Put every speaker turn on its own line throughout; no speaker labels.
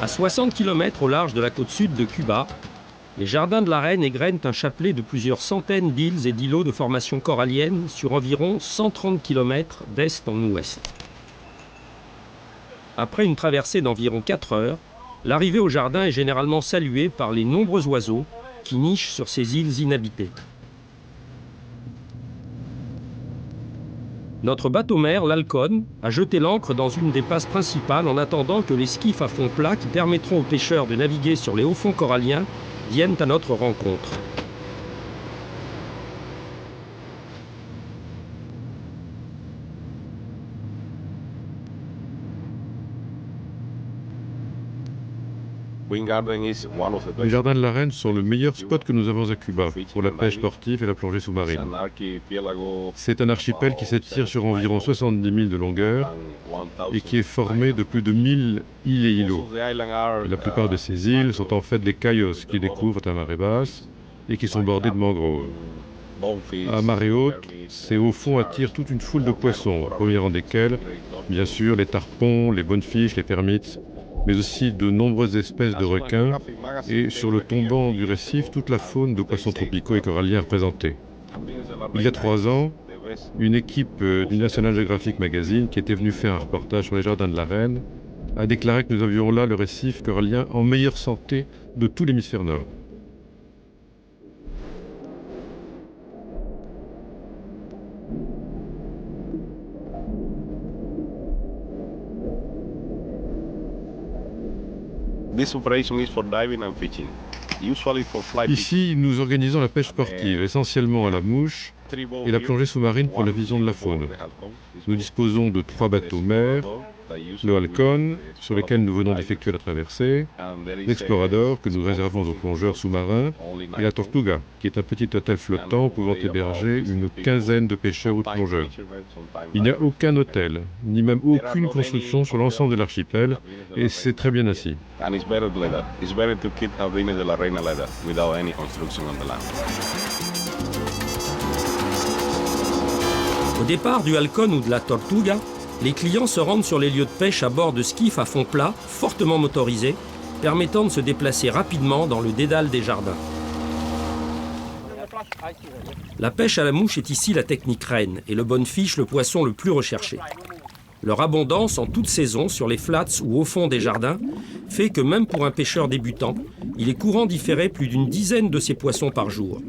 À 60 km au large de la côte sud de Cuba, les jardins de la Reine égrènent un chapelet de plusieurs centaines d'îles et d'îlots de formation corallienne sur environ 130 km d'est en ouest. Après une traversée d'environ 4 heures, l'arrivée au jardin est généralement saluée par les nombreux oiseaux qui nichent sur ces îles inhabitées. Notre bateau-mère, l'Halcón, a jeté l'ancre dans une des passes principales en attendant que les skiffs à fond plat qui permettront aux pêcheurs de naviguer sur les hauts fonds coralliens viennent à notre rencontre.
Les jardins de la Reine sont le meilleur spot que nous avons à Cuba pour la pêche sportive et la plongée sous-marine. C'est un archipel qui s'étire sur environ 70 milles de longueur et qui est formé de plus de 1000 îles et îlots. Et la plupart de ces îles sont en fait des cayos qui découvrent à marée basse et qui sont bordés de mangroves. À marée haute, ces hauts fonds attirent toute une foule de poissons, au premier rang desquels, bien sûr, les tarpons, les bonnefiches, les termites, mais aussi de nombreuses espèces de requins et, sur le tombant du récif, toute la faune de poissons tropicaux et coralliens représentée. Il y a 3 ans, une équipe du National Geographic Magazine, qui était venue faire un reportage sur les jardins de la Reine, a déclaré que nous avions là le récif corallien en meilleure santé de tout l'hémisphère nord. Ici, nous organisons la pêche sportive, essentiellement à la mouche, et la plongée sous-marine pour la vision de la faune. Nous disposons de 3 bateaux-mers, le Halcón, sur lesquels nous venons d'effectuer la traversée, l'Explorador, que nous réservons aux plongeurs sous-marins, et la Tortuga, qui est un petit hôtel flottant pouvant héberger une quinzaine de pêcheurs ou de plongeurs. Il n'y a aucun hôtel, ni même aucune construction sur l'ensemble de l'archipel, et c'est très bien ainsi.
Au départ du Halcón ou de la Tortuga, les clients se rendent sur les lieux de pêche à bord de skiffs à fond plat, fortement motorisés, permettant de se déplacer rapidement dans le dédale des jardins. La pêche à la mouche est ici la technique reine et le bonnefiche le poisson le plus recherché. Leur abondance en toute saison sur les flats ou au fond des jardins fait que même pour un pêcheur débutant, il est courant d'y ferrer plus d'une dizaine de ces poissons par jour.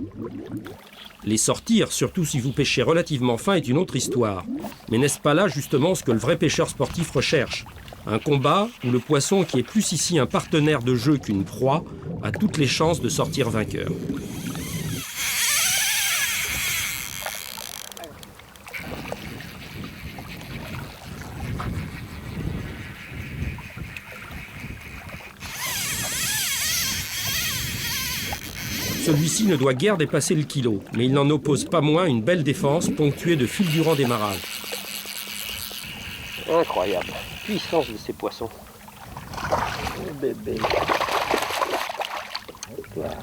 Les sortir, surtout si vous pêchez relativement fin, est une autre histoire. Mais n'est-ce pas là justement ce que le vrai pêcheur sportif recherche? Un combat où le poisson, qui est plus ici un partenaire de jeu qu'une proie, a toutes les chances de sortir vainqueur. Celui-ci ne doit guère dépasser le kilo, mais il n'en oppose pas moins une belle défense ponctuée de fulgurants démarrages.
Incroyable, puissance de ces poissons. Le bébé. Voilà.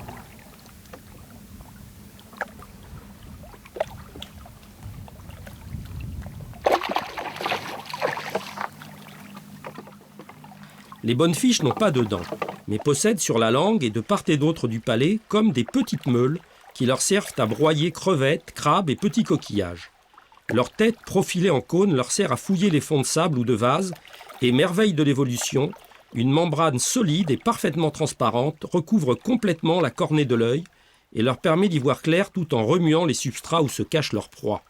Les bonnefiches n'ont pas de dents, mais possèdent sur la langue et de part et d'autre du palais comme des petites meules qui leur servent à broyer crevettes, crabes et petits coquillages. Leur tête profilée en cône leur sert à fouiller les fonds de sable ou de vase et, merveille de l'évolution, une membrane solide et parfaitement transparente recouvre complètement la cornée de l'œil et leur permet d'y voir clair tout en remuant les substrats où se cache leur proie.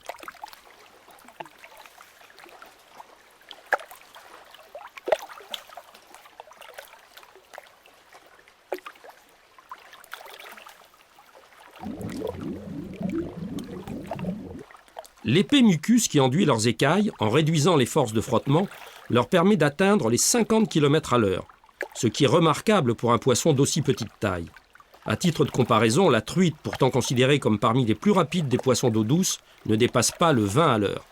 L'épais mucus qui enduit leurs écailles, en réduisant les forces de frottement, leur permet d'atteindre les 50 km/h, ce qui est remarquable pour un poisson d'aussi petite taille. À titre de comparaison, la truite, pourtant considérée comme parmi les plus rapides des poissons d'eau douce, ne dépasse pas le 20 à l'heure.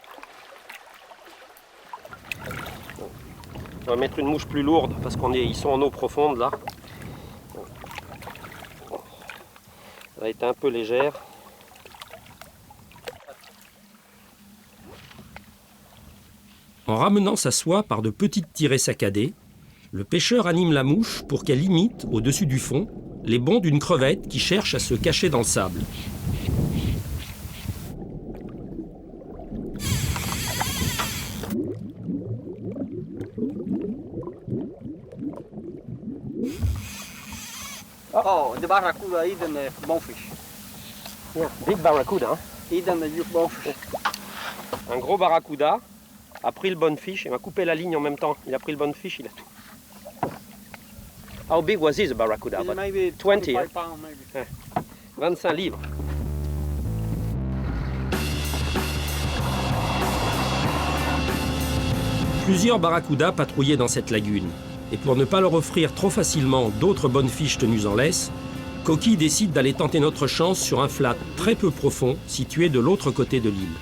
On va mettre une mouche plus lourde parce ils sont en eau profonde là. Elle va être un peu légère.
En ramenant sa soie par de petites tirées saccadées, Le pêcheur anime la mouche pour qu'elle imite, au-dessus du fond, les bonds d'une crevette qui cherche à se cacher dans le sable.
Oh, the barracuda eaten a bonefish.
Yeah, big barracuda. Hein.
Eaten a huge bonefish.
Un gros barracuda a pris le bonefish et m'a coupé la ligne en même temps. Il a pris le bonefish, il a tout. How big was this barracuda? About
Maybe
20,
25
hein?
pounds, maybe.
25 livres.
Plusieurs barracudas patrouillaient dans cette lagune. Et pour ne pas leur offrir trop facilement d'autres bonnes fiches tenues en laisse, Coqui décide d'aller tenter notre chance sur un flat très peu profond situé de l'autre côté de l'île.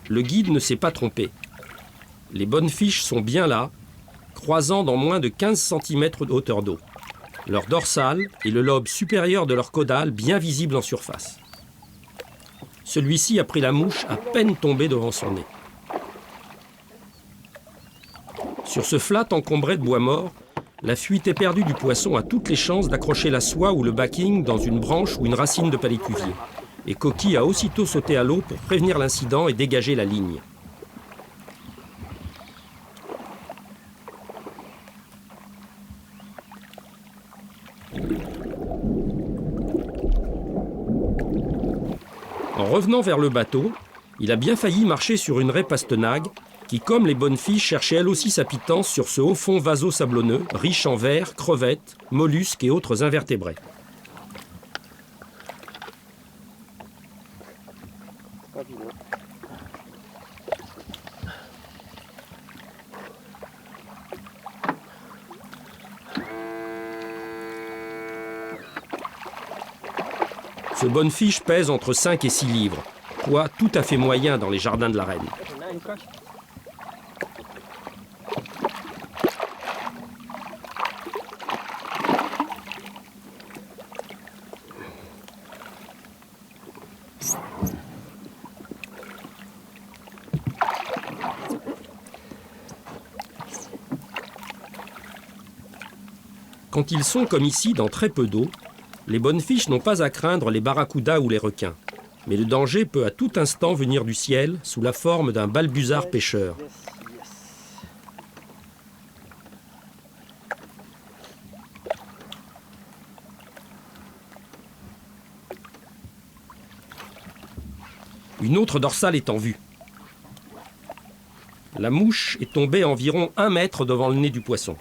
Le guide ne s'est pas trompé. Les bonnes fiches sont bien là, croisant dans moins de 15 cm de hauteur d'eau. Leur dorsale et le lobe supérieur de leur caudale bien visibles en surface. Celui-ci a pris la mouche à peine tombée devant son nez. Sur ce flat encombré de bois mort, la fuite éperdue du poisson a toutes les chances d'accrocher la soie ou le backing dans une branche ou une racine de palétuvier. Et Coqui a aussitôt sauté à l'eau pour prévenir l'incident et dégager la ligne. En revenant vers le bateau, il a bien failli marcher sur une raie pastenague qui, comme les bonnes fiches, cherchait elle aussi sa pitance sur ce haut fond vaso-sablonneux, riche en vers, crevettes, mollusques et autres invertébrés. Ce bonne fiche pèse entre 5 et 6 livres, poids tout à fait moyen dans les jardins de la Reine. Quand ils sont comme ici dans très peu d'eau, les bonnes fiches n'ont pas à craindre les barracudas ou les requins. Mais le danger peut à tout instant venir du ciel sous la forme d'un balbuzard pêcheur. Une autre dorsale est en vue. La mouche est tombée à environ 1 mètre devant le nez du poisson.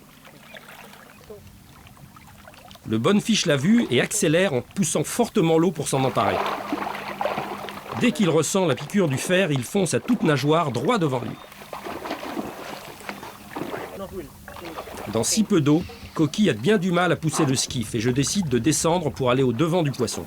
Le bonne fiche l'a vue et accélère en poussant fortement l'eau pour s'en emparer. Dès qu'il ressent la piqûre du fer, il fonce à toute nageoire droit devant lui. Dans si peu d'eau, Coqui a bien du mal à pousser le skiff et je décide de descendre pour aller au devant du poisson.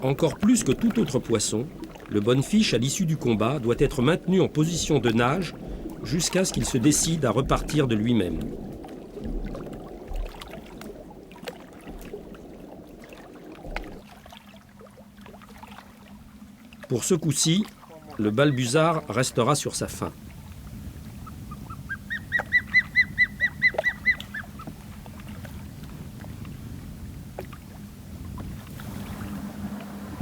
Encore plus que tout autre poisson, le bonne fiche, à l'issue du combat, doit être maintenu en position de nage jusqu'à ce qu'il se décide à repartir de lui-même. Pour ce coup-ci, le balbuzard restera sur sa faim.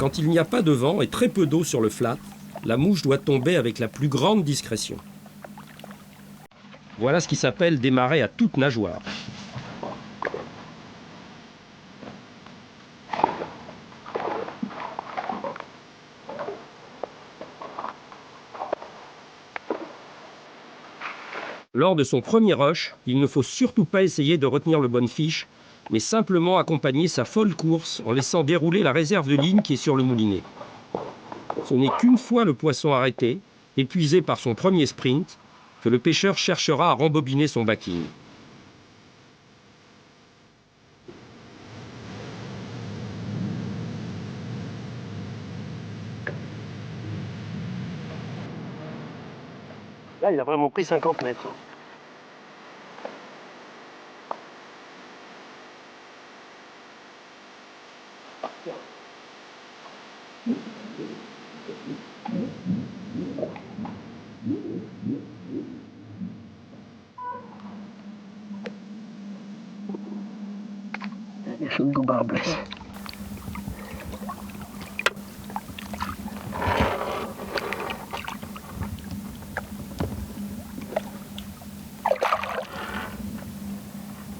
Quand il n'y a pas de vent et très peu d'eau sur le flat, la mouche doit tomber avec la plus grande discrétion. Voilà ce qui s'appelle démarrer à toute nageoire. Lors de son premier rush, il ne faut surtout pas essayer de retenir le bonne fiche, mais simplement accompagner sa folle course en laissant dérouler la réserve de ligne qui est sur le moulinet. Ce n'est qu'une fois le poisson arrêté, épuisé par son premier sprint, que le pêcheur cherchera à rembobiner son backing.
Là, il a vraiment pris 50 mètres.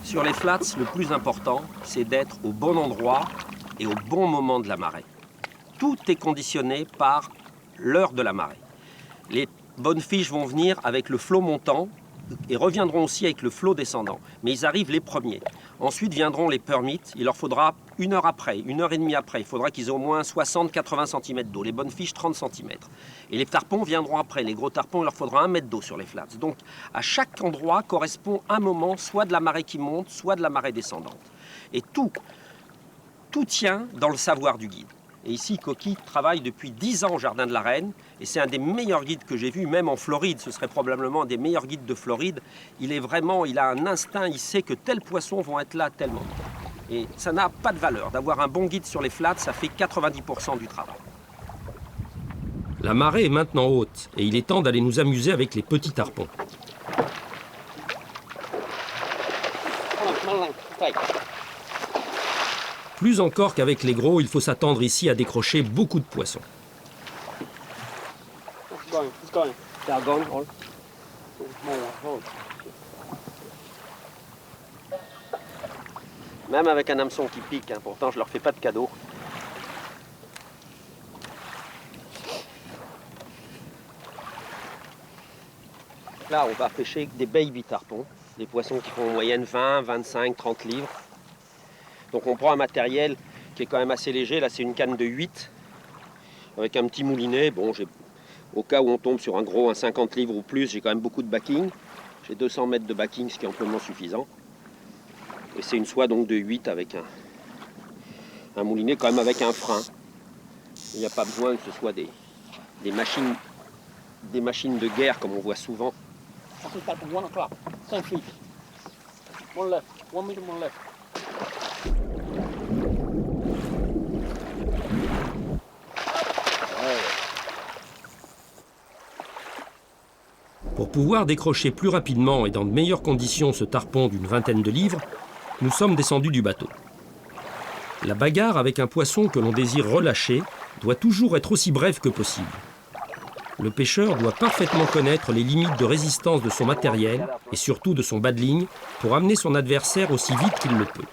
Sur les flats, le plus important, c'est d'être au bon endroit et au bon moment de la marée. Tout est conditionné par l'heure de la marée. Les bonnes fiches vont venir avec le flot montant et reviendront aussi avec le flot descendant. Mais ils arrivent les premiers. Ensuite viendront les permits. Il leur faudra 1 heure après, 1 heure et demie après. Il faudra qu'ils aient au moins 60-80 cm d'eau. Les bonnes fiches, 30 cm. Et les tarpons viendront après. Les gros tarpons, il leur faudra 1 mètre d'eau sur les flats. Donc à chaque endroit correspond un moment, soit de la marée qui monte, soit de la marée descendante. Et tout tient dans le savoir du guide. Et ici, Coqui travaille depuis 10 ans au Jardin de la Reine, et c'est un des meilleurs guides que j'ai vu, même en Floride. Ce serait probablement un des meilleurs guides de Floride. Il a un instinct, il sait que tels poissons vont être là à tel moment. Et ça n'a pas de valeur. D'avoir un bon guide sur les flats, ça fait 90% du travail.
La marée est maintenant haute, et il est temps d'aller nous amuser avec les petits tarpons. Plus encore qu'avec les gros, il faut s'attendre ici à décrocher beaucoup de poissons.
Même avec un hameçon qui pique, hein, pourtant je leur fais pas de cadeau. Là, on va pêcher des baby tarpons, des poissons qui font en moyenne 20, 25, 30 livres. Donc on prend un matériel qui est quand même assez léger. Là, c'est une canne de 8 avec un petit moulinet. Bon, au cas où on tombe sur un gros, un 50 livres ou plus, j'ai quand même beaucoup de backing. J'ai 200 mètres de backing, ce qui est amplement suffisant. Et c'est une soie donc de 8 avec un moulinet quand même avec un frein. Il n'y a pas besoin que ce soit des machines de guerre comme on voit souvent.
Pour pouvoir décrocher plus rapidement et dans de meilleures conditions ce tarpon d'une vingtaine de livres, nous sommes descendus du bateau. La bagarre avec un poisson que l'on désire relâcher doit toujours être aussi brève que possible. Le pêcheur doit parfaitement connaître les limites de résistance de son matériel et surtout de son bas de ligne pour amener son adversaire aussi vite qu'il le peut.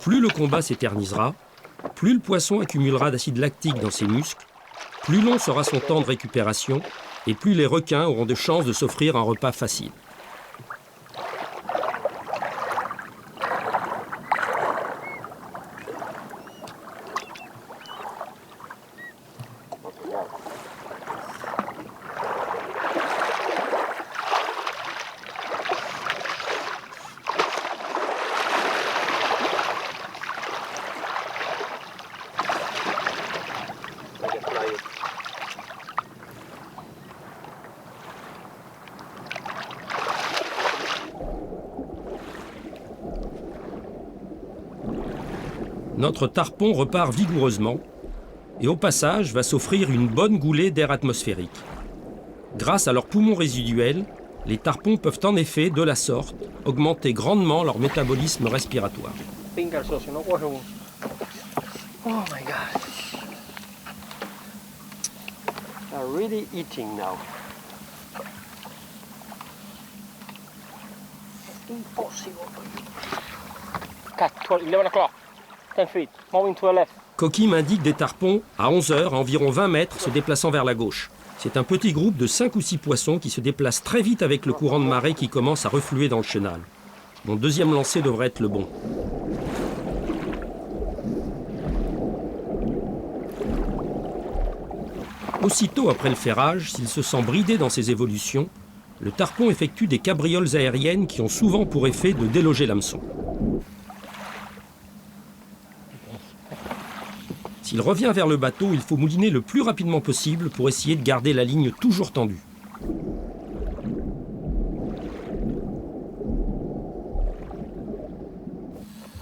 Plus le combat s'éternisera, plus le poisson accumulera d'acide lactique dans ses muscles, plus long sera son temps de récupération et plus les requins auront de chances de s'offrir un repas facile. Notre tarpon repart vigoureusement et au passage va s'offrir une bonne goulée d'air atmosphérique. Grâce à leurs poumons résiduels, les tarpons peuvent en effet, de la sorte, augmenter grandement leur métabolisme respiratoire.
Oh my God. They're really eating now. Impossible.
Cut, 11 o'clock. 10 feet. Moving to the left.
Coqui m'indique des tarpons à 11 heures, à environ 20 mètres, se déplaçant vers la gauche. C'est un petit groupe de 5 ou 6 poissons qui se déplacent très vite avec le courant de marée qui commence à refluer dans le chenal. Mon deuxième lancer devrait être le bon. Aussitôt après le ferrage, s'il se sent bridé dans ses évolutions, le tarpon effectue des cabrioles aériennes qui ont souvent pour effet de déloger l'hameçon. S'il revient vers le bateau, il faut mouliner le plus rapidement possible pour essayer de garder la ligne toujours tendue.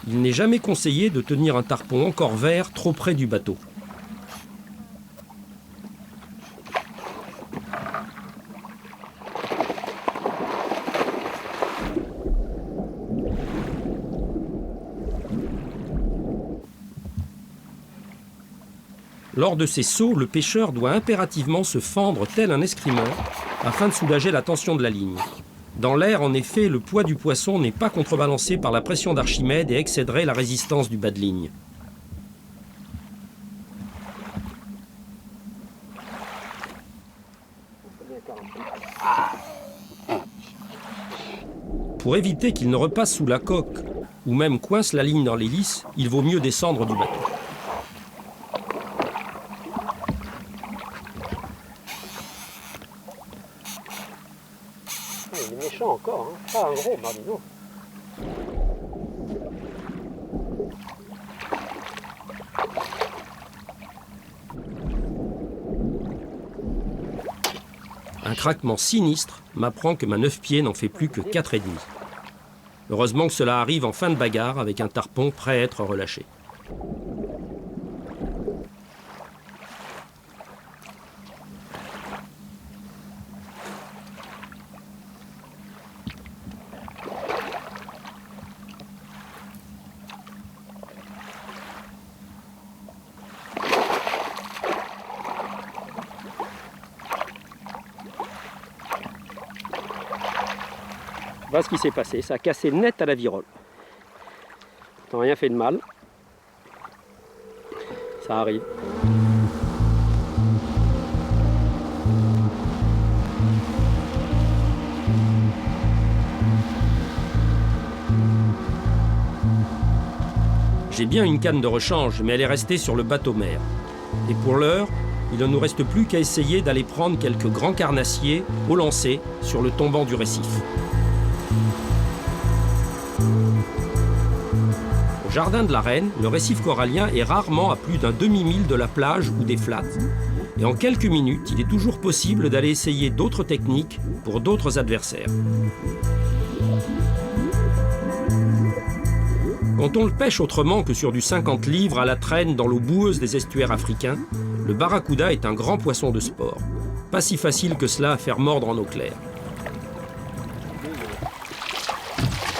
Il n'est jamais conseillé de tenir un tarpon encore vert trop près du bateau. Lors de ces sauts, le pêcheur doit impérativement se fendre tel un escrimeur afin de soulager la tension de la ligne. Dans l'air, en effet, le poids du poisson n'est pas contrebalancé par la pression d'Archimède et excéderait la résistance du bas de ligne. Pour éviter qu'il ne repasse sous la coque ou même coince la ligne dans l'hélice, il vaut mieux descendre du bateau.
Il est méchant encore, hein. Pas un gros marlino.
Un craquement sinistre m'apprend que ma 9 pieds n'en fait plus que 4,5. Heureusement que cela arrive en fin de bagarre avec un tarpon prêt à être relâché. Voilà ce qui s'est passé, ça a cassé net à la virole. Pourtant rien fait de mal. Ça arrive. J'ai bien une canne de rechange, mais elle est restée sur le bateau mère. Et pour l'heure, il ne nous reste plus qu'à essayer d'aller prendre quelques grands carnassiers au lancer sur le tombant du récif. Au jardin de la Reine, le récif corallien est rarement à plus d'un demi-mille de la plage ou des flats. Et en quelques minutes, il est toujours possible d'aller essayer d'autres techniques pour d'autres adversaires. Quand on le pêche autrement que sur du 50 livres à la traîne dans l'eau boueuse des estuaires africains, le barracuda est un grand poisson de sport. Pas si facile que cela à faire mordre en eau claire.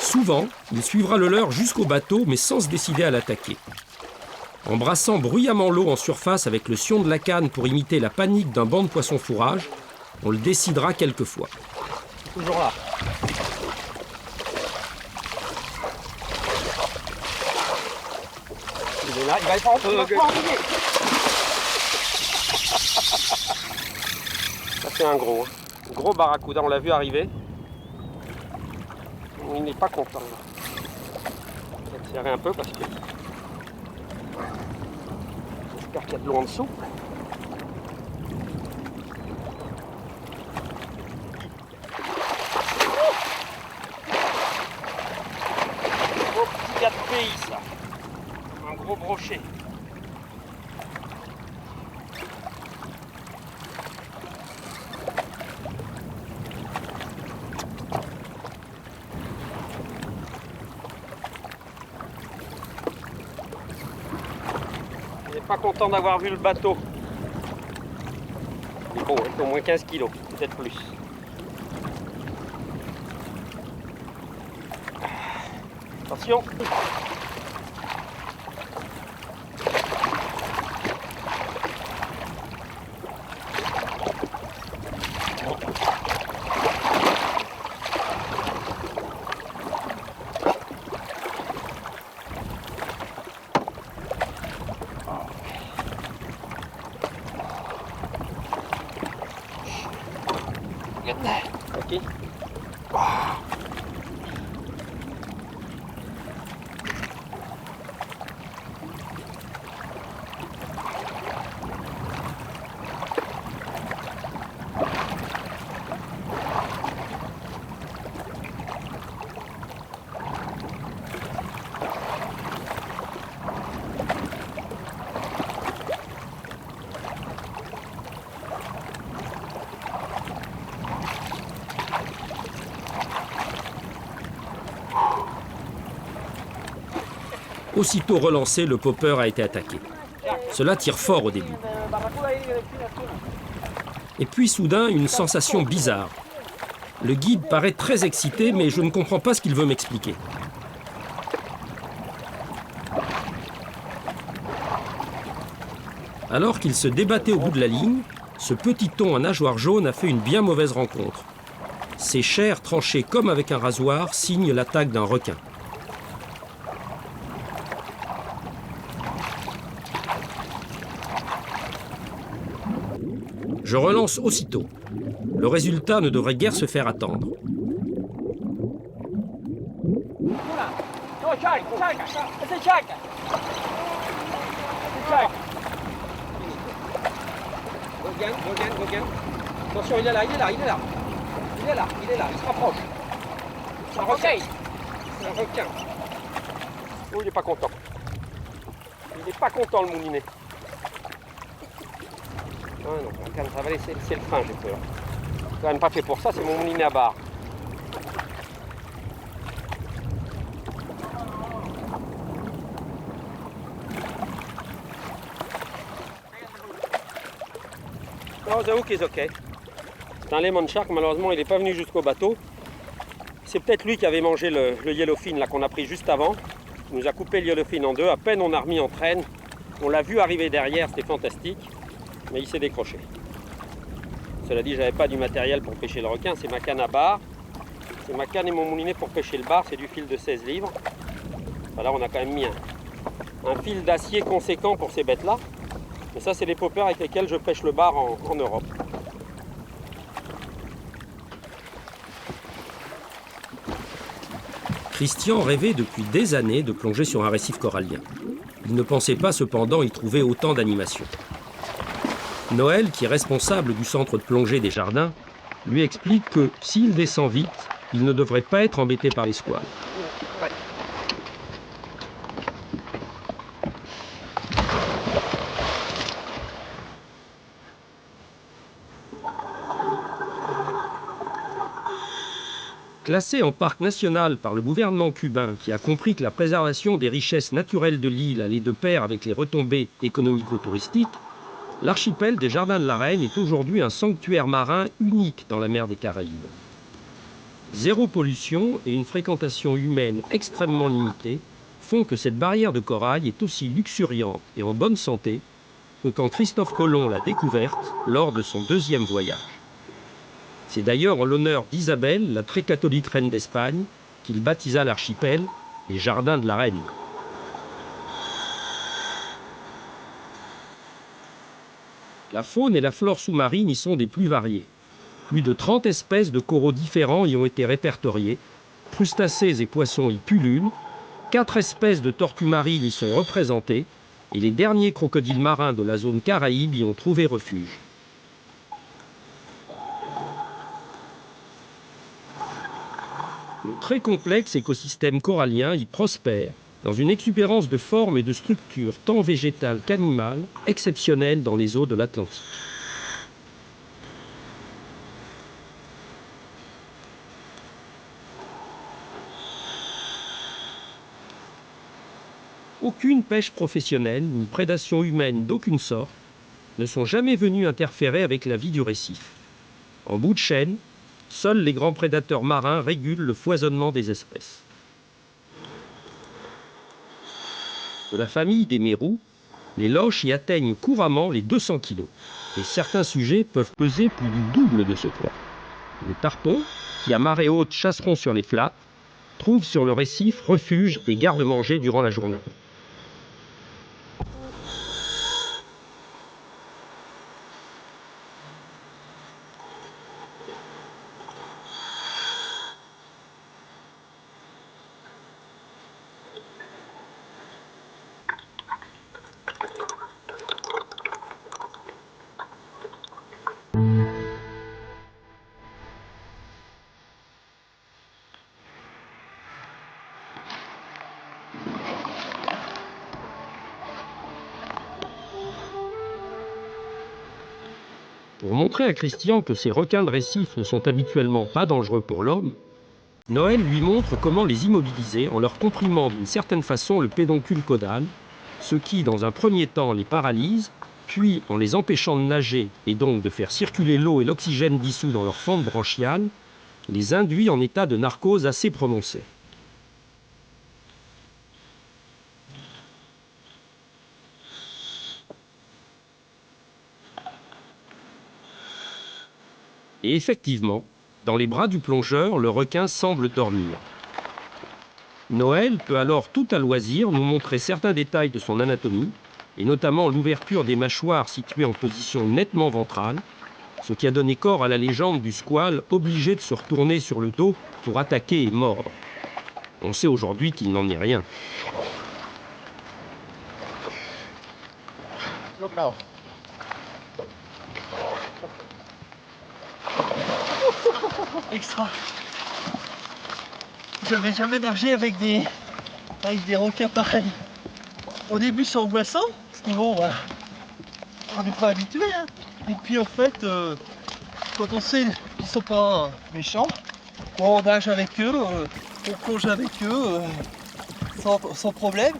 Souvent, il suivra le leurre jusqu'au bateau, mais sans se décider à l'attaquer. En brassant bruyamment l'eau en surface avec le sion de la canne pour imiter la panique d'un banc de poissons fourrage, on le décidera quelquefois.
Toujours là.
Il est là, il va être en Ça c'est un gros. Un gros barracuda, on l'a vu arriver. Il n'est pas content. Je vais tirer un peu parce que j'espère qu'il y a de l'eau en dessous. Oh, petit 4 pays ça. Un gros brochet. Il n'est pas content d'avoir vu le bateau. Il est beau, il fait au moins 15 kilos, peut-être plus. Attention. Ok.
Aussitôt relancé, le popper a été attaqué. Cela tire fort au début. Et puis soudain, une sensation bizarre. Le guide paraît très excité, mais je ne comprends pas ce qu'il veut m'expliquer. Alors qu'il se débattait au bout de la ligne, ce petit thon à nageoire jaune a fait une bien mauvaise rencontre. Ses chairs tranchées comme avec un rasoir signent l'attaque d'un requin. Je relance aussitôt. Le résultat ne devrait guère se faire attendre.
Regarde. Attention, il est là. Il se rapproche. C'est un requin. Oh, il n'est pas content. Le moulinet. Ah non, la canne, ça va laisser le frein, j'ai peur. C'est quand même pas fait pour ça, c'est mon moulinet à barre. Non, the hook is ok. C'est un lemon shark, malheureusement il n'est pas venu jusqu'au bateau. C'est peut-être lui qui avait mangé le yellowfin là qu'on a pris juste avant. Il nous a coupé le yellowfin en deux, à peine on a remis en traîne. On l'a vu arriver derrière, c'était fantastique, mais il s'est décroché. Cela dit, j'avais pas du matériel pour pêcher le requin, c'est ma canne à barre. C'est ma canne et mon moulinet pour pêcher le bar, c'est du fil de 16 livres. Enfin, là on a quand même mis un fil d'acier conséquent pour ces bêtes-là. Mais ça, c'est les poppers avec lesquels je pêche le bar en Europe.
Christian rêvait depuis des années de plonger sur un récif corallien. Il ne pensait pas cependant y trouver autant d'animation. Noël, qui est responsable du centre de plongée des jardins, lui explique que s'il descend vite, il ne devrait pas être embêté par les squales. Classé en parc national par le gouvernement cubain, qui a compris que la préservation des richesses naturelles de l'île allait de pair avec les retombées économico-touristiques, l'archipel des Jardins de la Reine est aujourd'hui un sanctuaire marin unique dans la mer des Caraïbes. Zéro pollution et une fréquentation humaine extrêmement limitée font que cette barrière de corail est aussi luxuriante et en bonne santé que quand Christophe Colomb l'a découverte lors de son deuxième voyage. C'est d'ailleurs en l'honneur d'Isabelle, la très catholique reine d'Espagne, qu'il baptisa l'archipel les Jardins de la Reine. La faune et la flore sous-marine y sont des plus variées. Plus de 30 espèces de coraux différents y ont été répertoriées. Crustacés et poissons y pullulent. 4 espèces de tortues marines y sont représentées. Et les derniers crocodiles marins de la zone Caraïbe y ont trouvé refuge. Le très complexe écosystème corallien y prospère, dans une exubérance de formes et de structures tant végétales qu'animales, exceptionnelles dans les eaux de l'Atlantique. Aucune pêche professionnelle, ni prédation humaine d'aucune sorte, ne sont jamais venues interférer avec la vie du récif. En bout de chaîne, seuls les grands prédateurs marins régulent le foisonnement des espèces. De la famille des mérous, les loches y atteignent couramment les 200 kg. Et certains sujets peuvent peser plus du double de ce poids. Les tarpons, qui à marée haute chasseront sur les flats, trouvent sur le récif refuge et garde-manger durant la journée. Pour montrer à Christian que ces requins de récif ne sont habituellement pas dangereux pour l'homme, Noël lui montre comment les immobiliser en leur comprimant d'une certaine façon le pédoncule caudal, ce qui, dans un premier temps, les paralyse, puis, en les empêchant de nager et donc de faire circuler l'eau et l'oxygène dissous dans leur fente branchiale, les induit en état de narcose assez prononcé. Et effectivement, dans les bras du plongeur, le requin semble dormir. Noël peut alors tout à loisir nous montrer certains détails de son anatomie, et notamment l'ouverture des mâchoires situées en position nettement ventrale, ce qui a donné corps à la légende du squale obligé de se retourner sur le dos pour attaquer et mordre. On sait aujourd'hui qu'il n'en est rien.
Look now.
Extra. J'avais jamais nagé avec des requins pareils. Au début c'est angoissant, parce que bon, on n'est pas habitué. Hein. Et puis en fait, quand on sait qu'ils sont pas méchants, on nage avec eux, on plonge avec eux, sans problème.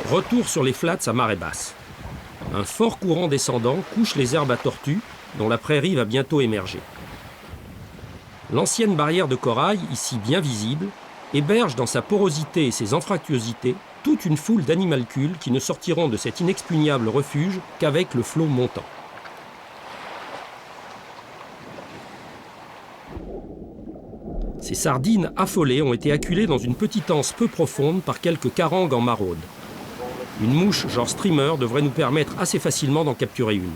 Retour sur les flats à marée basse. Un fort courant descendant couche les herbes à tortues, dont la prairie va bientôt émerger. L'ancienne barrière de corail, ici bien visible, héberge dans sa porosité et ses anfractuosités toute une foule d'animalcules qui ne sortiront de cet inexpugnable refuge qu'avec le flot montant. Ces sardines affolées ont été acculées dans une petite anse peu profonde par quelques carangues en maraude. Une mouche genre streamer devrait nous permettre assez facilement d'en capturer une.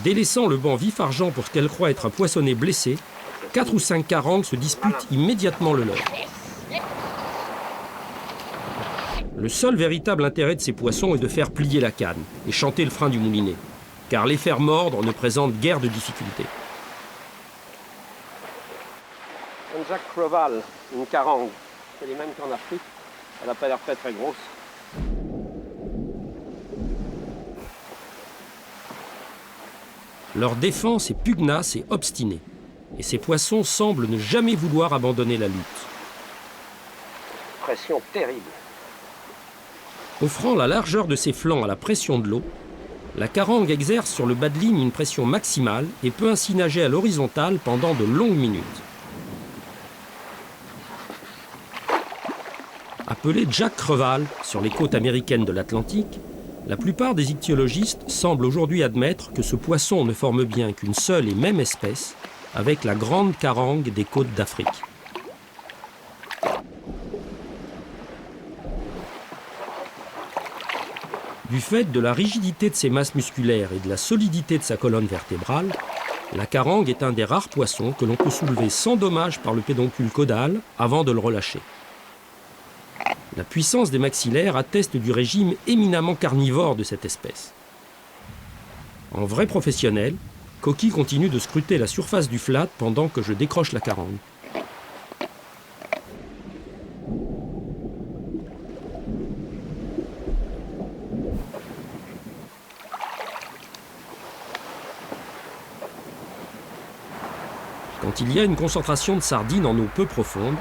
Délaissant le banc vif-argent pour ce qu'elle croit être un poissonnet blessé, 4 ou 5 carangues se disputent immédiatement le leur. Le seul véritable intérêt de ces poissons est de faire plier la canne et chanter le frein du moulinet, car les faire mordre ne présente guère de difficulté.
Un Jack Creval, une carangue, c'est les mêmes qu'en Afrique. Elle n'a pas l'air très très grosse.
Leur défense est pugnace et obstinée, et ces poissons semblent ne jamais vouloir abandonner la lutte.
Pression terrible.
Offrant la largeur de ses flancs à la pression de l'eau, la carangue exerce sur le bas de ligne une pression maximale et peut ainsi nager à l'horizontale pendant de longues minutes. Appelé Jack Creval sur les côtes américaines de l'Atlantique, la plupart des ichtyologistes semblent aujourd'hui admettre que ce poisson ne forme bien qu'une seule et même espèce avec la grande carangue des côtes d'Afrique. Du fait de la rigidité de ses masses musculaires et de la solidité de sa colonne vertébrale, la carangue est un des rares poissons que l'on peut soulever sans dommage par le pédoncule caudal avant de le relâcher. La puissance des maxillaires atteste du régime éminemment carnivore de cette espèce. En vrai professionnel, Coqui continue de scruter la surface du flat pendant que je décroche la carangue. Quand il y a une concentration de sardines en eau peu profonde,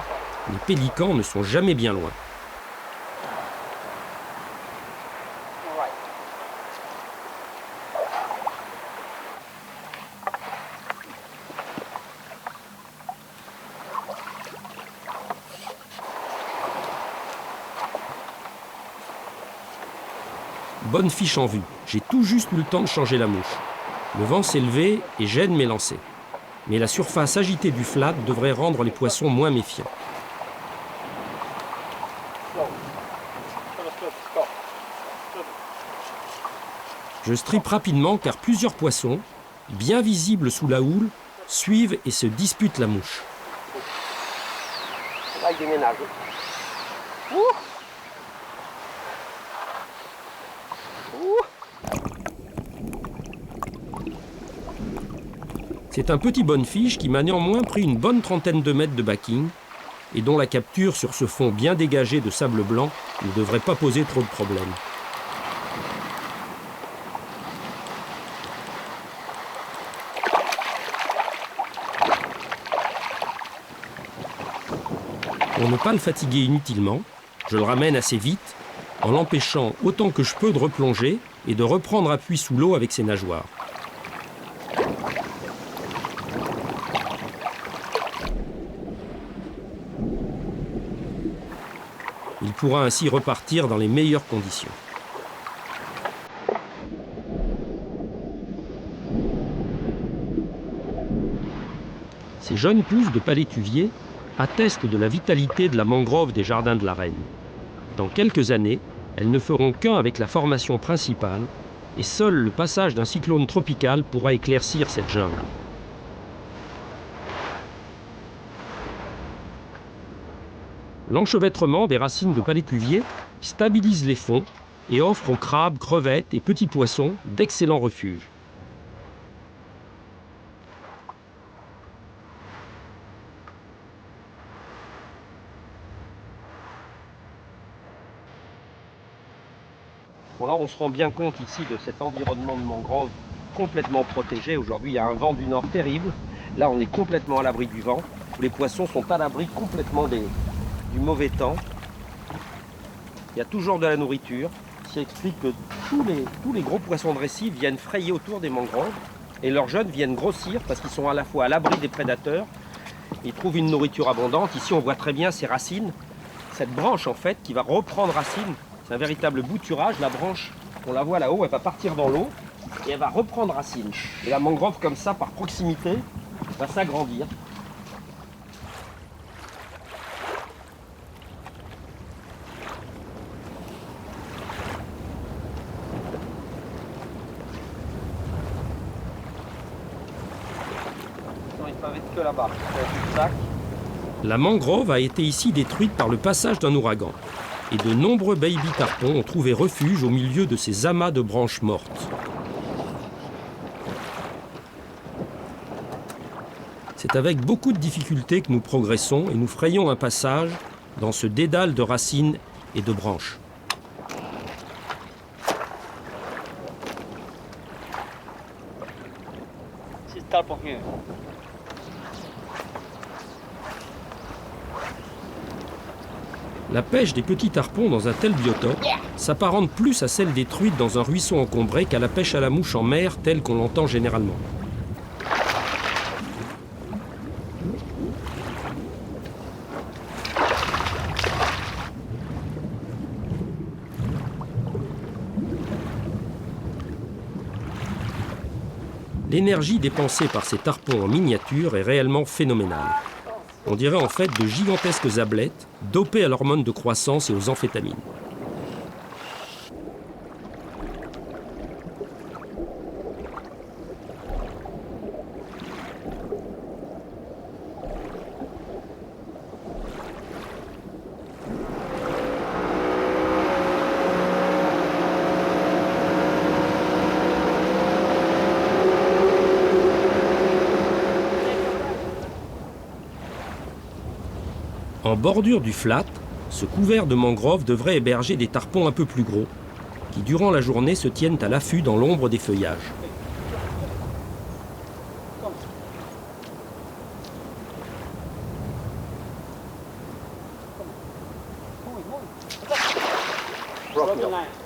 les pélicans ne sont jamais bien loin. Bonne fiche en vue, j'ai tout juste eu le temps de changer la mouche. Le vent s'est levé et gêne mes lancers. Mais la surface agitée du flat devrait rendre les poissons moins méfiants. Je strippe rapidement car plusieurs poissons, bien visibles sous la houle, suivent et se disputent la mouche.
Là, il déménage.
C'est un petit bonnefiche qui m'a néanmoins pris une bonne trentaine de mètres de backing, et dont la capture sur ce fond bien dégagé de sable blanc ne devrait pas poser trop de problèmes. Pour ne pas le fatiguer inutilement, je le ramène assez vite en l'empêchant autant que je peux de replonger et de reprendre appui sous l'eau avec ses nageoires. Il pourra ainsi repartir dans les meilleures conditions. Ces jeunes pousses de palétuvier attestent de la vitalité de la mangrove des jardins de la Reine. Dans quelques années, elles ne feront qu'un avec la formation principale et seul le passage d'un cyclone tropical pourra éclaircir cette jungle. L'enchevêtrement des racines de palétuvier stabilise les fonds et offre aux crabes, crevettes et petits poissons d'excellents refuges. Bon, là, on se rend bien compte ici de cet environnement de mangrove complètement protégé. Aujourd'hui, il y a un vent du nord terrible. Là, on est complètement à l'abri du vent. Les poissons sont à l'abri complètement du mauvais temps. Il y a toujours de la nourriture, ce qui explique que tous les gros poissons de récif viennent frayer autour des mangroves et leurs jeunes viennent grossir parce qu'ils sont à la fois à l'abri des prédateurs, ils trouvent une nourriture abondante. Ici, on voit très bien ces racines, cette branche en fait qui va reprendre racine. C'est un véritable bouturage. La branche, on la voit là-haut, elle va partir dans l'eau et elle va reprendre racine. Et la mangrove, comme ça, par proximité, va s'agrandir. Non, il s'arrête que là-bas. La mangrove a été ici détruite par le passage d'un ouragan. Et de nombreux baby tarpons ont trouvé refuge au milieu de ces amas de branches mortes. C'est avec beaucoup de difficultés que nous progressons et nous frayons un passage dans ce dédale de racines et de branches.
C'est tarpon here.
La pêche des petits tarpons dans un tel biotope s'apparente plus à celle des truites dans un ruisseau encombré qu'à la pêche à la mouche en mer telle qu'on l'entend généralement. L'énergie dépensée par ces tarpons en miniature est réellement phénoménale. On dirait en fait de gigantesques ablettes dopées à l'hormone de croissance et aux amphétamines. En bordure du flat, ce couvert de mangroves devrait héberger des tarpons un peu plus gros, qui durant la journée se tiennent à l'affût dans l'ombre des feuillages.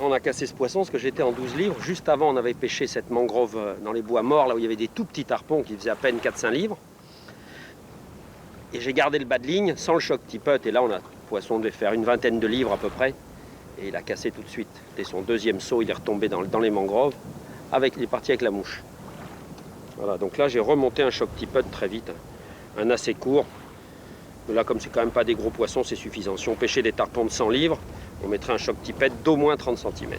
On a cassé ce poisson parce que j'étais en 12 livres. Juste avant, on avait pêché cette mangrove dans les bois morts, là où il y avait des tout petits tarpons qui faisaient à peine 4-5 livres. Et j'ai gardé le bas de ligne sans le choc tippet. Et là, on a le poisson devait faire une vingtaine de livres à peu près. Et il a cassé tout de suite. Dès son deuxième saut, il est retombé dans les mangroves. Il est parti avec la mouche. Voilà, donc là, j'ai remonté un choc tippet très vite. Un assez court. Mais là, comme c'est quand même pas des gros poissons, c'est suffisant. Si on pêchait des tarpons de 100 livres, on mettrait un choc tippet d'au moins 30 cm.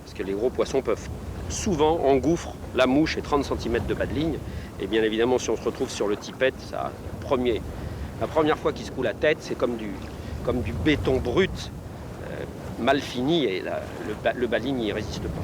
Parce que les gros poissons peuvent souvent engouffrer la mouche et 30 cm de bas de ligne. Et bien évidemment, si on se retrouve sur le tippet, la première fois qu'il se coule la tête, c'est comme du béton brut, mal fini, et le bas de ligne n'y résiste pas.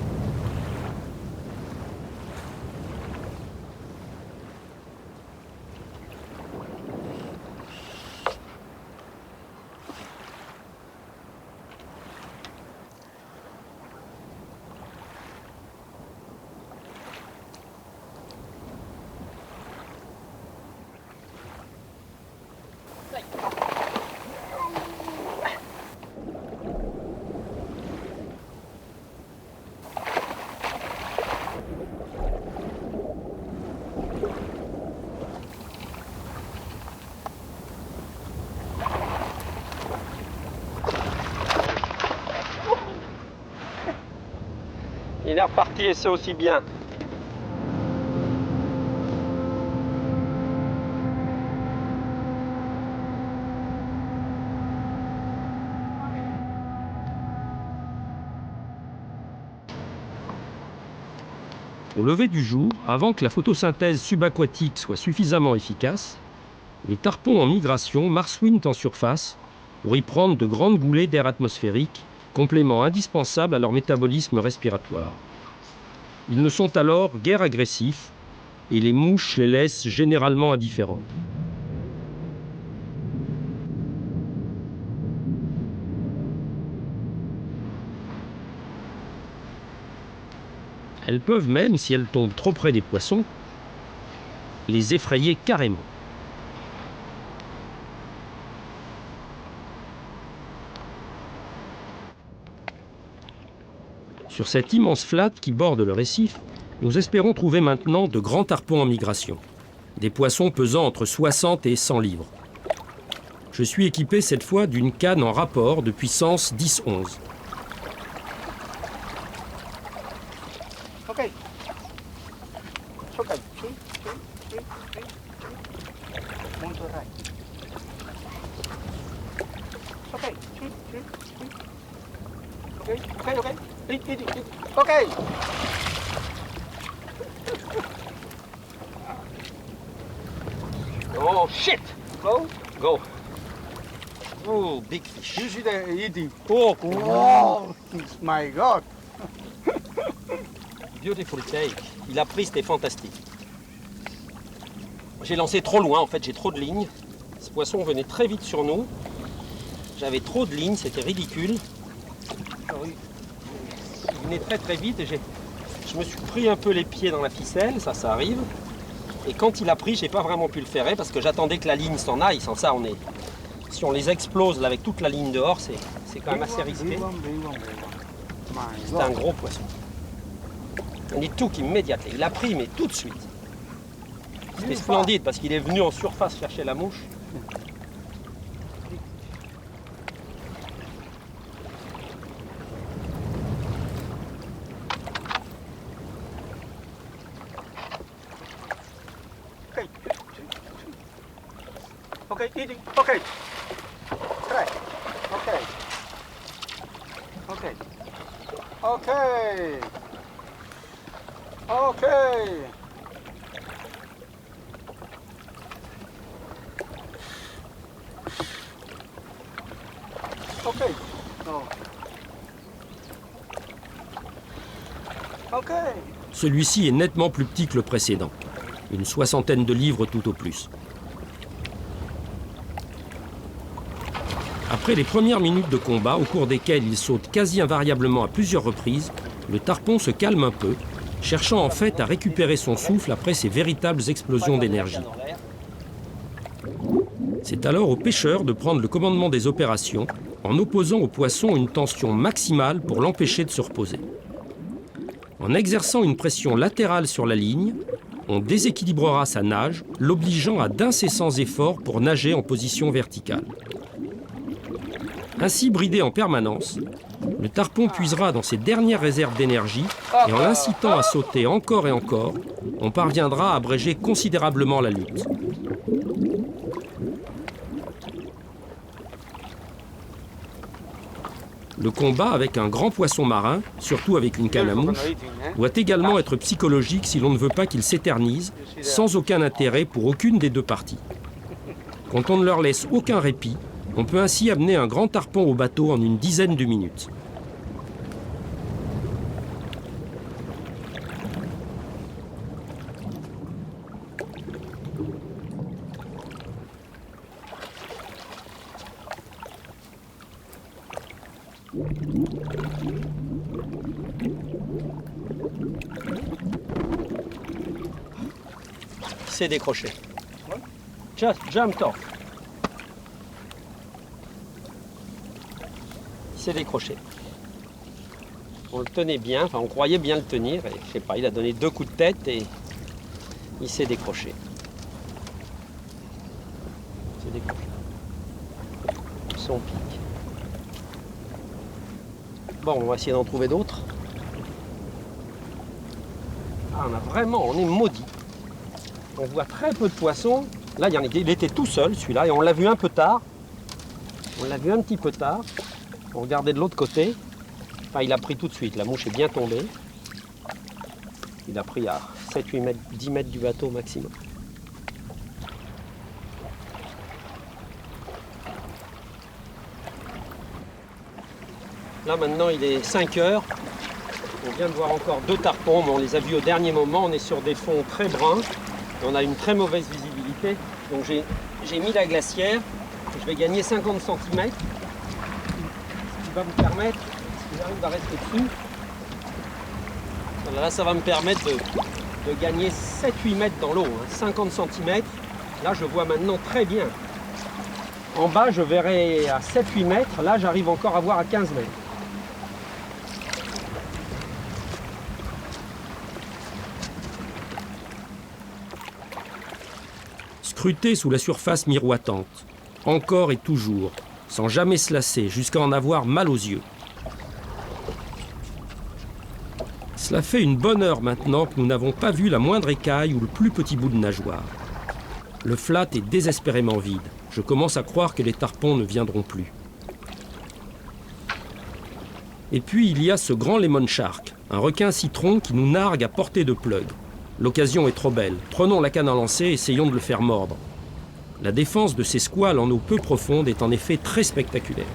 Il est reparti et c'est aussi bien.
Au lever du jour, avant que la photosynthèse subaquatique soit suffisamment efficace, les tarpons en migration marsouinent en surface pour y prendre de grandes goulées d'air atmosphérique, complément indispensable à leur métabolisme respiratoire. Ils ne sont alors guère agressifs et les mouches les laissent généralement indifférents. Elles peuvent même, si elles tombent trop près des poissons, les effrayer carrément. Sur cette immense flatte qui borde le récif, nous espérons trouver maintenant de grands tarpons en migration. Des poissons pesant entre 60 et 100 livres. Je suis équipé cette fois d'une canne en rapport de puissance 10-11.
Okay. It's okay. See? Move to the right. It's okay. See? Okay. Eat. Okay.
Oh shit! Go. Oh, big fish.
You see the eating.
Oh,
Oh, my God.
beautiful take. Il a pris, c'était fantastique. J'ai lancé trop loin, en fait, j'ai trop de lignes. Ce poisson venait très vite sur nous. J'avais trop de lignes, c'était ridicule. Il venait très très vite et je me suis pris un peu les pieds dans la ficelle, ça arrive. Et quand il a pris, j'ai pas vraiment pu le ferrer parce que j'attendais que la ligne s'en aille. Sans ça, si on les explose là, avec toute la ligne dehors, c'est quand même assez risqué. C'était un gros poisson. On y took immédiatement. Il a pris, mais tout de suite. C'était splendide parce qu'il est venu en surface chercher la mouche.
Okay, eating. Okay. Try. Okay. Okay. Okay. Okay. Okay. Oh. Okay.
Celui-ci est nettement plus petit que le précédent, une 60aine de livres tout au plus. Après les premières minutes de combat, au cours desquelles il saute quasi invariablement à plusieurs reprises, le tarpon se calme un peu, cherchant en fait à récupérer son souffle après ces véritables explosions d'énergie. C'est alors au pêcheur de prendre le commandement des opérations en opposant au poisson une tension maximale pour l'empêcher de se reposer. En exerçant une pression latérale sur la ligne, on déséquilibrera sa nage, l'obligeant à d'incessants efforts pour nager en position verticale. Ainsi bridé en permanence, le tarpon puisera dans ses dernières réserves d'énergie et en l'incitant à sauter encore et encore, on parviendra à abréger considérablement la lutte. Le combat avec un grand poisson marin, surtout avec une canne à mouche, doit également être psychologique si l'on ne veut pas qu'il s'éternise, sans aucun intérêt pour aucune des deux parties. Quand on ne leur laisse aucun répit, on peut ainsi amener un grand tarpon au bateau en une dizaine de minutes.
Il s'est décroché. Just jumped off. Il s'est décroché. On le tenait bien, enfin on croyait bien le tenir, et je sais pas, il a donné 2 coups de tête et il s'est décroché. Il s'est décroché. Son pic. Bon, on va essayer d'en trouver d'autres. Ah, on est maudit. On voit très peu de poissons. Là, il était tout seul, celui-là, et on l'a vu un peu tard. On l'a vu un petit peu tard. On regardait de l'autre côté. Enfin, il a pris tout de suite. La mouche est bien tombée. Il a pris à 7, 8 mètres, 10 mètres du bateau maximum. Là, maintenant, il est 5 heures. On vient de voir encore 2 tarpons, mais on les a vus au dernier moment. On est sur des fonds très bruns. Et on a une très mauvaise visibilité. Donc j'ai mis la glacière. Je vais gagner 50 cm. Ce qui va me permettre, si j'arrive à rester dessus, voilà, là ça va me permettre de gagner 7-8 mètres dans l'eau. 50 cm. Là je vois maintenant très bien. En bas je verrai à 7-8 mètres. Là j'arrive encore à voir à 15 mètres.
Scruter sous la surface miroitante, encore et toujours, sans jamais se lasser, jusqu'à en avoir mal aux yeux. Cela fait une bonne heure maintenant que nous n'avons pas vu la moindre écaille ou le plus petit bout de nageoire. Le flat est désespérément vide. Je commence à croire que les tarpons ne viendront plus. Et puis il y a ce grand lemon shark, un requin citron qui nous nargue à portée de plug. L'occasion est trop belle. Prenons la canne à lancer et essayons de le faire mordre. La défense de ces squales en eau peu profonde est en effet très spectaculaire.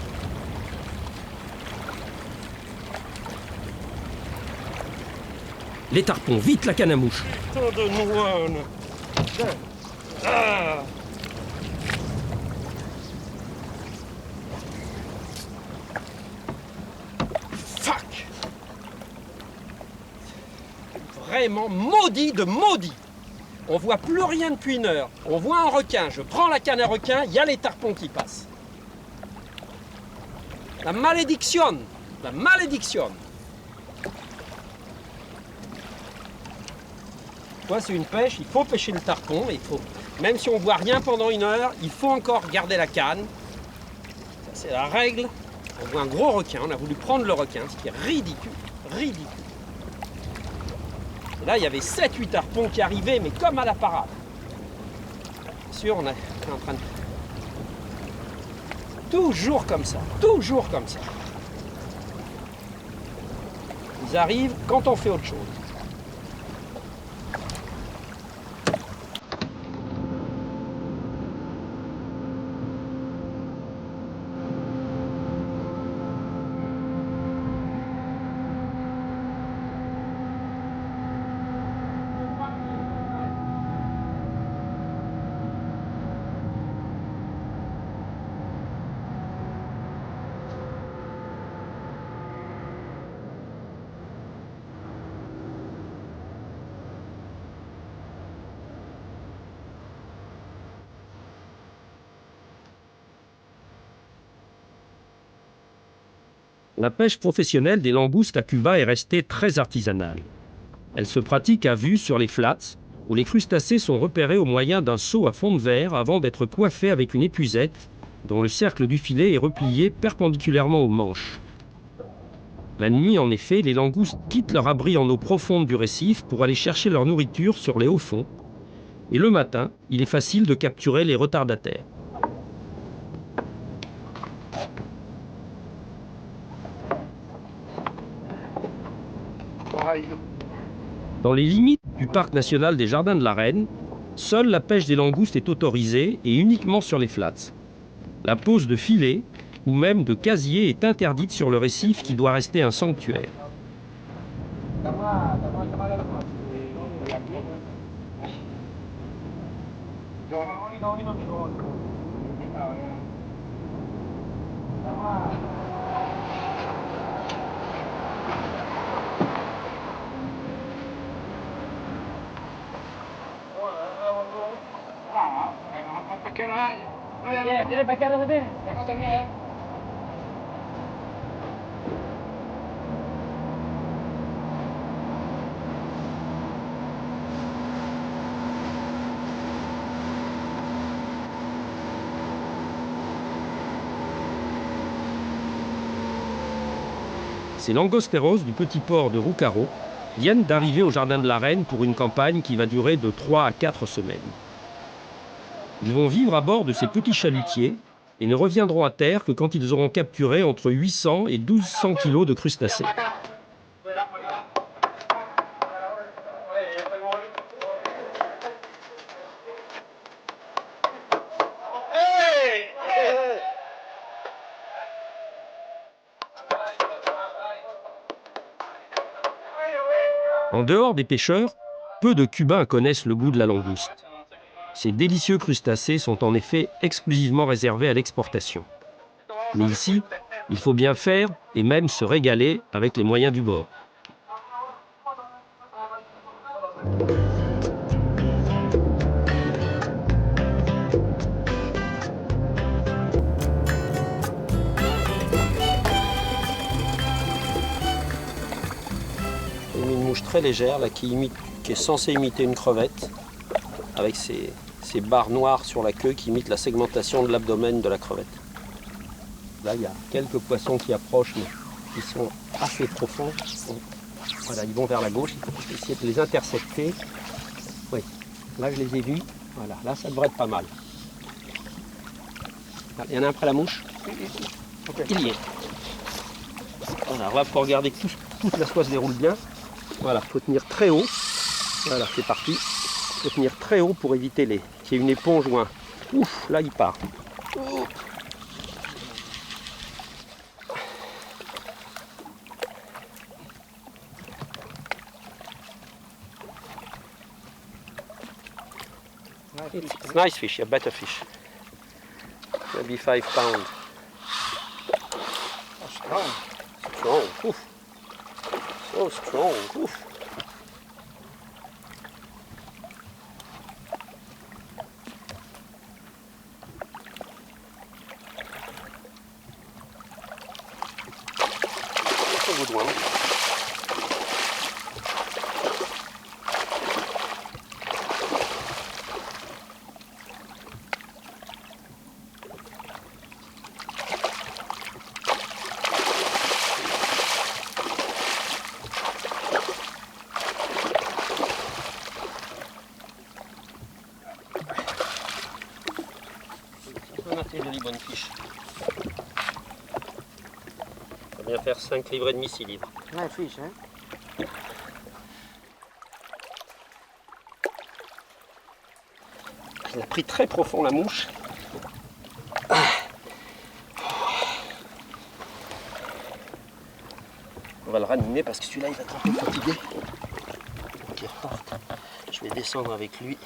Les tarpons, vite la canne à mouche.
Putain de noix. Ah. Fuck. Vraiment maudit de maudit. On voit plus rien depuis une heure. On voit un requin. Je prends la canne à requin, il y a les tarpons qui passent. La malédiction. La malédiction. C'est une pêche, il faut pêcher le tarpon, même si on ne voit rien pendant une heure, il faut encore garder la canne. Ça, c'est la règle. On voit un gros requin, on a voulu prendre le requin, ce qui est ridicule, ridicule. Et là, il y avait 7-8 tarpons qui arrivaient, mais comme à la parade. Bien sûr, on est en train de... Toujours comme ça, toujours comme ça. Ils arrivent quand on fait autre chose.
La pêche professionnelle des langoustes à Cuba est restée très artisanale. Elle se pratique à vue sur les flats, où les crustacés sont repérés au moyen d'un seau à fond de verre avant d'être coiffés avec une épuisette, dont le cercle du filet est replié perpendiculairement au manche. La nuit, en effet, les langoustes quittent leur abri en eau profonde du récif pour aller chercher leur nourriture sur les hauts fonds. Et le matin, il est facile de capturer les retardataires. Dans les limites du parc national des Jardins de la Reine, seule la pêche des langoustes est autorisée et uniquement sur les flats. La pose de filets ou même de casiers est interdite sur le récif qui doit rester un sanctuaire. Ces langosteros du petit port de Rucaro viennent d'arriver au Jardin de la Reine pour une campagne qui va durer de 3 à 4 semaines. Ils vont vivre à bord de ces petits chalutiers et ne reviendront à terre que quand ils auront capturé entre 800 et 1200 kilos de crustacés. En dehors des pêcheurs, peu de Cubains connaissent le goût de la langouste. Ces délicieux crustacés sont en effet exclusivement réservés à l'exportation. Mais ici, il faut bien faire et même se régaler avec les moyens du bord.
J'ai mis une mouche très légère là, qui est censée imiter une crevette, avec ces barres noires sur la queue qui imitent la segmentation de l'abdomen de la crevette. Là, il y a quelques poissons qui approchent, mais qui sont assez profonds. Voilà, ils vont vers la gauche, il faut essayer de les intercepter. Oui, là je les ai vus. Voilà, là ça devrait être pas mal. Il y en a un près la mouche. Il y est. Voilà, on va pouvoir regarder que toute la soie se déroule bien. Voilà, il faut tenir très haut. Voilà, c'est parti. Il faut tenir très haut pour éviter qu'il y ait une éponge ou un... Ouf, là il part. Ouf. It's nice fish, a better fish. Maybe 5 pounds.
Strong.
Strong. Oof. So strong. Oof. That's a good one. Une jolie bonne fiche. Ça va bien faire 5 livres et demi, 6 livres.
Nice fish, hein?
Il a pris très profond la mouche. On va le ranimer parce que celui-là il va être un peu fatigué. Donc il reparte. Je vais descendre avec lui.